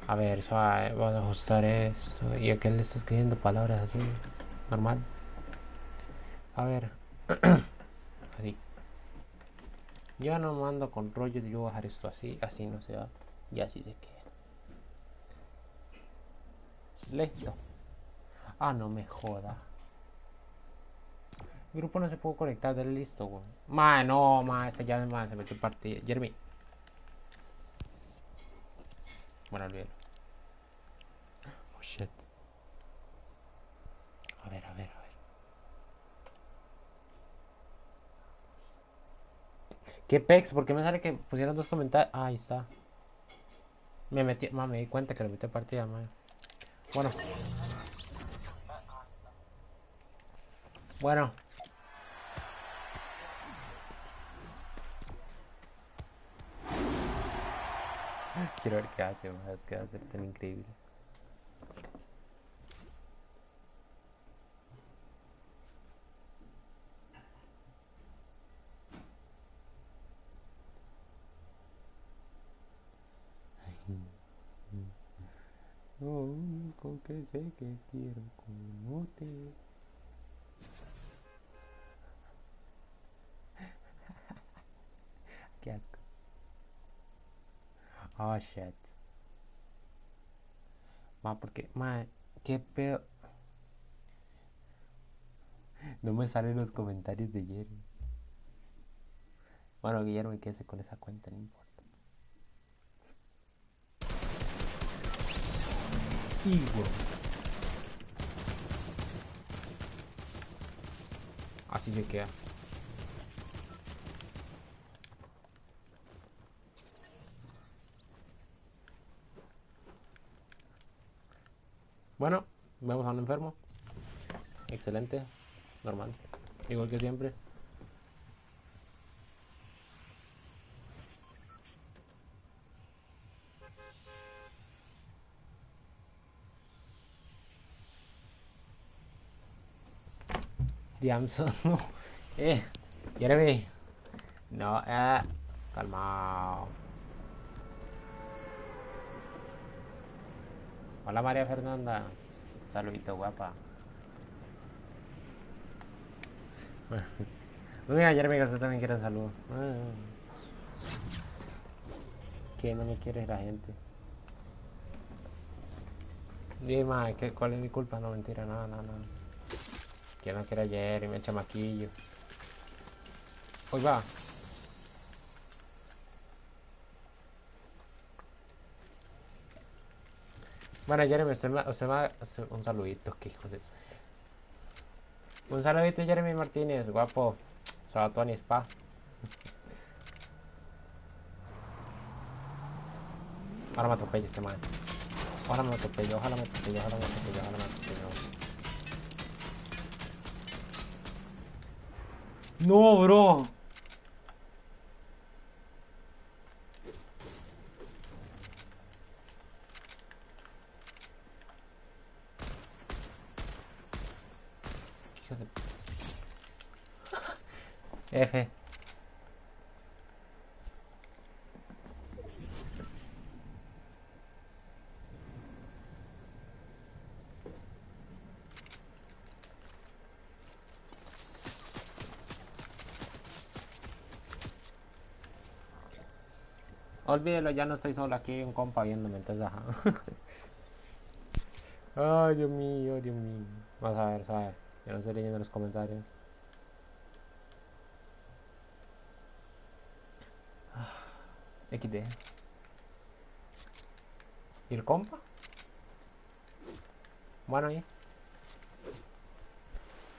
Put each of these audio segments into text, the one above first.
A ver, suave, vamos a ajustar esto. ¿Y a qué le está escribiendo palabras así? Normal. A ver. Así. Yo no mando con rollo, yo voy a dejar esto así, así no se va. Y así se queda. Listo. Ah, no me joda. El grupo no se pudo conectar, dale listo, güey. Ma, no, ma, esa ya ma, se metió partida. Jeremy. Bueno, olvídalo. Oh, shit. A ver, a ver, a ver. ¿Qué pex? ¿Por qué me sale que pusieron dos comentarios? Ah, ahí está. Me metí, ma, me di cuenta que le metí partida, ma. Bueno, bueno. Quiero ver qué hace, ma. Es que va a ser tan increíble. Lo único que sé que quiero como te. Qué asco. Oh, shit. Ma, porque, ma, qué pedo. No me salen los comentarios de Jeremy. Bueno, Guillermo, ¿qué hace con esa cuenta? No importa. Igual. Así se queda. Bueno, vemos a un enfermo. Excelente. Normal. Igual que siempre. Diamson, no. Jeremy. No, calmao. Hola María Fernanda. Saludito, guapa. No mira, Jeremy, que usted también quiere salud. Que no me quiere la gente. Dime, ¿cuál es mi culpa? No, mentira, no, no, no. Que no quiere a Jeremy, el chamaquillo. Hoy va. Bueno, Jeremy, un saludito, que hijo de. Un saludito, Jeremy Martínez, guapo. Sabatón y spa. Ahora me atropella este man. Ojalá me atropello, ojalá me atropello, ojalá me atropello, ojalá me atropello. No, bro. Hijo de. F. Olvídelo, ya no estoy solo aquí, un compa viéndome, entonces ajá. Ay, Dios mío, Dios mío. Vamos a ver, ¿sabes? Ya no estoy leyendo los comentarios. XD. ¿Y el compa? Bueno, ahí.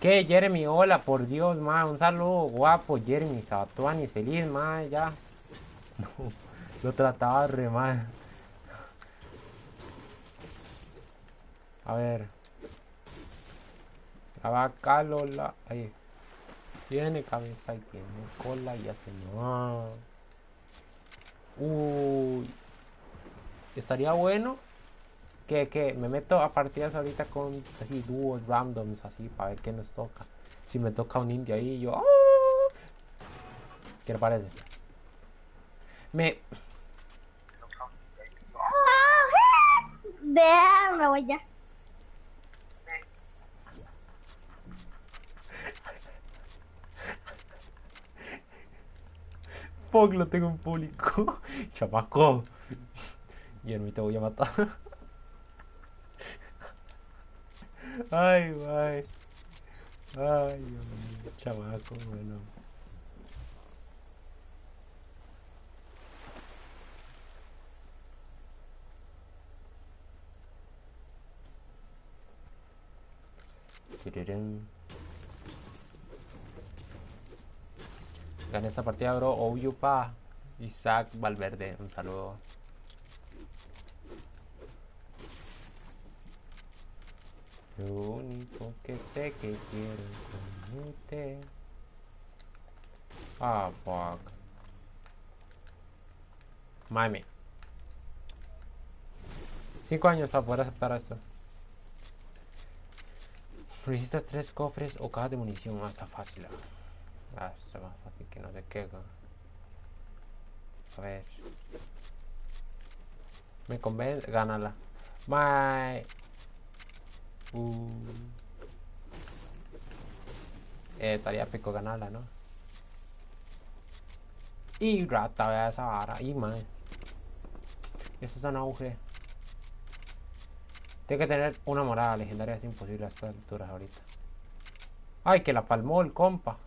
¿Qué, Jeremy? Hola, por Dios, ma. Un saludo guapo, Jeremy Sabatuanis. Feliz, ma, ya. Lo trataba re mal. A ver. La vaca Lola. Ahí. Tiene cabeza y tiene cola y hace no. Uy. Estaría bueno que me meto a partidas ahorita con así dúos randoms así para ver qué nos toca. Si me toca un indio ahí, yo. ¡Ah! ¿Qué le parece? Me. voy ya. Fuck, lo tengo en público. Chamaco. Jeremy, te voy a matar. Ay, ay. Ay, Dios mío. Chamaco, bueno. Tiririrín. Gané esta partida, bro. Obvio, pa. Isaac Valverde, un saludo. Lo único que sé que quiero con usted. Ah, fuck. Mami. 5 años para poder aceptar esto. Registra 3 cofres o cajas de munición. Ah, está fácil. Ah, está más fácil que no sé qué. A ver. Me convence. Gánala. My. Estaría pico ganarla, ¿no? Y rata, vea esa vara. Y man. Eso es un auge. Tiene que tener una morada legendaria. Es imposible a estas alturas ahorita. Ay, que la palmó el compa.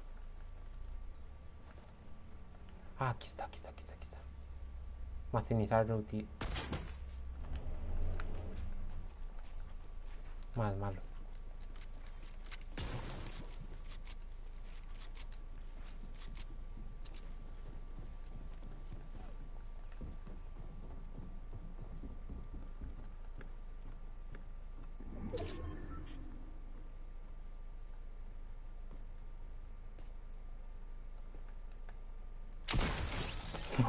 Ah, aquí está, aquí está, aquí está, aquí está. Maximizar routing. Más malo.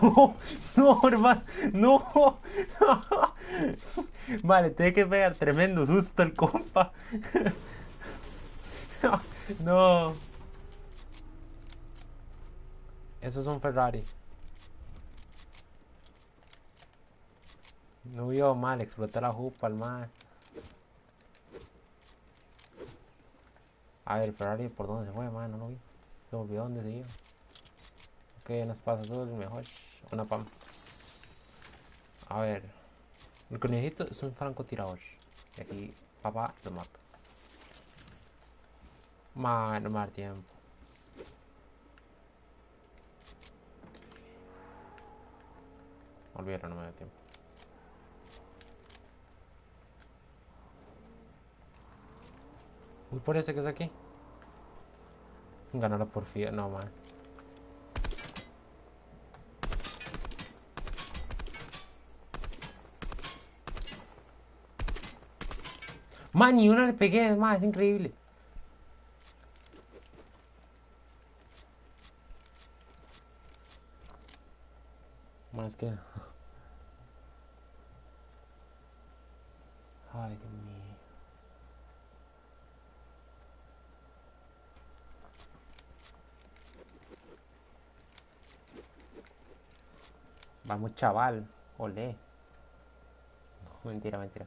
No, no, hermano, no. Vale, tiene que pegar tremendo susto el compa. No. Eso es un Ferrari. No vio mal, explotó la jupa al mal. A ver, Ferrari, ¿por dónde se fue, man? No lo vi. Se olvidó dónde se iba. Ok, nos pasa todo el mejor. Una pam. A ver. El conejito es un francotirador. Y aquí, papá, lo mata. Man, no me da tiempo. Olvídalo, no me da tiempo. Uy, por ese que es aquí. Ganarlo por fin. No, man. Man, ni una le pegué, man, es increíble. Más que. Ay, Dios mío. Vamos, chaval. Olé. No, mentira, mentira.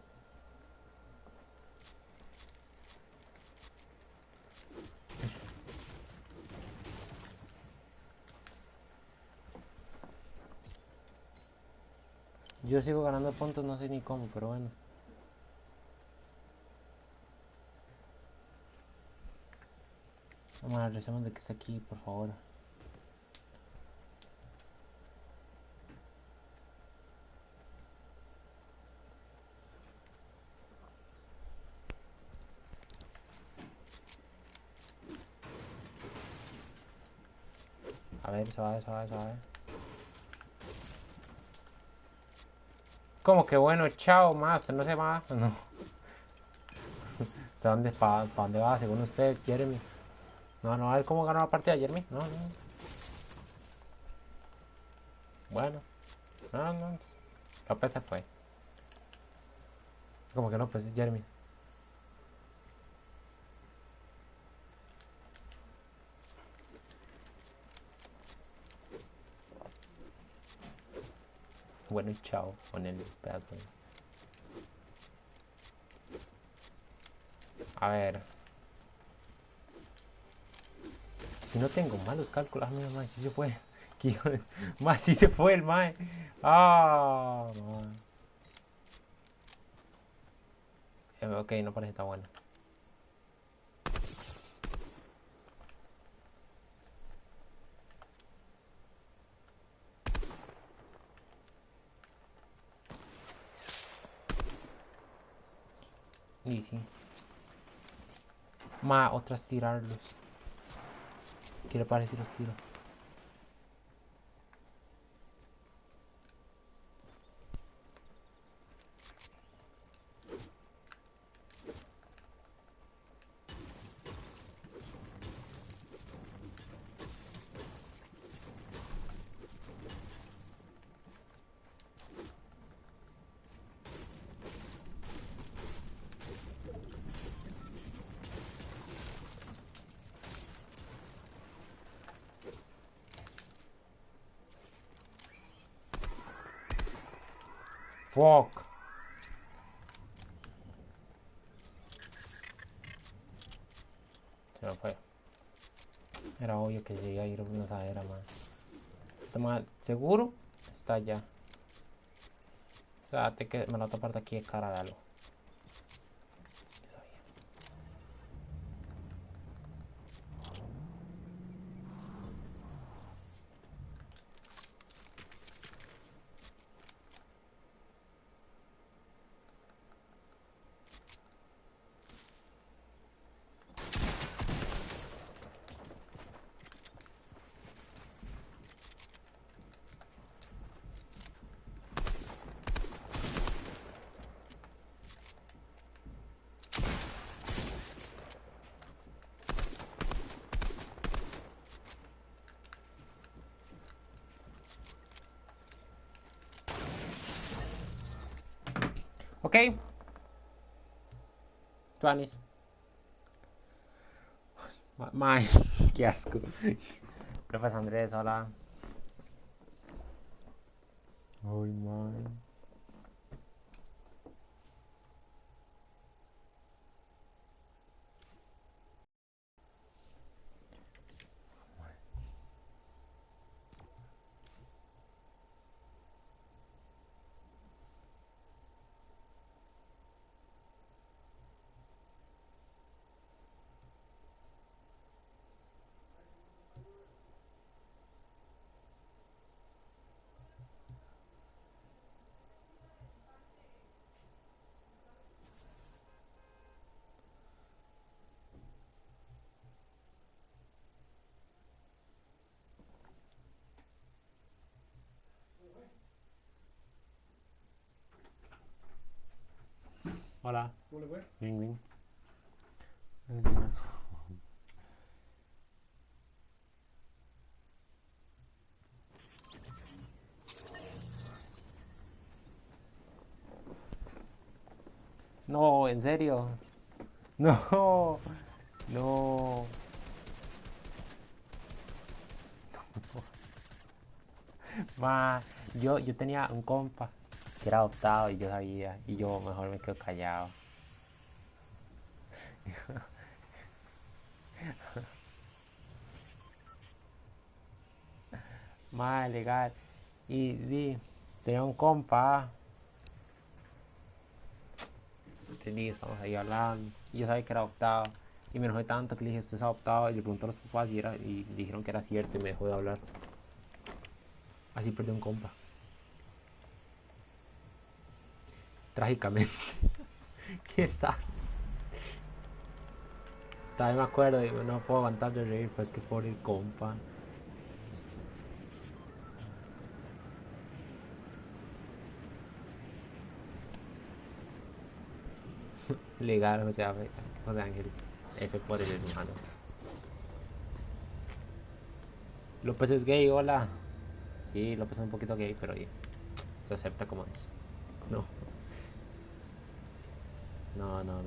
Yo sigo ganando puntos, no sé ni cómo, pero bueno. Vamos a recemos de que está aquí, por favor. A ver, suave, suave, suave. Como que bueno, chao, más, no se va. No. ¿Hasta dónde, para dónde va, según usted, Jeremy? No, no, a ver cómo ganó la partida, Jeremy. No, no. Bueno. No, no. López se fue. Como que no, pues Jeremy. Bueno, chao, con el pedazo. A ver. Si no tengo malos cálculos, mira, mae, si se fue. Más si se fue el mae. Ah, ok, no parece tan bueno. Y sí. Otras tirarlos. ¿Qué le parece si los tiro? Fuck. Se me fue. Era obvio que llegué a ir a una asadera, man. Toma, ¿seguro? Está ya. O sea, que me la otra parte aquí es cara de algo. Ok. Tuanis. Mae, qué asco. Profesor Andrés, hola. Ay, mae. Hola. ¿Cómo le fue? Bien, bien. No, en serio. No, no. Yo tenía un compa que era adoptado y yo sabía, y yo mejor me quedo callado. Legal. Y sí, tenía un compa. Entendí, estamos ahí hablando. Y yo sabía que era adoptado. Y me enojé tanto que le dije, ¿usted es adoptado? Y le pregunté a los papás y dijeron que era cierto y me dejó de hablar. Así perdí un compa. Trágicamente. ¿Qué sabe? Todavía me acuerdo y no puedo aguantar de reír, pues que por el compa. Legal, José Ángel. F por el hermano. López es gay, hola. Sí, López es un poquito gay, pero se acepta como es. No, no, no, no.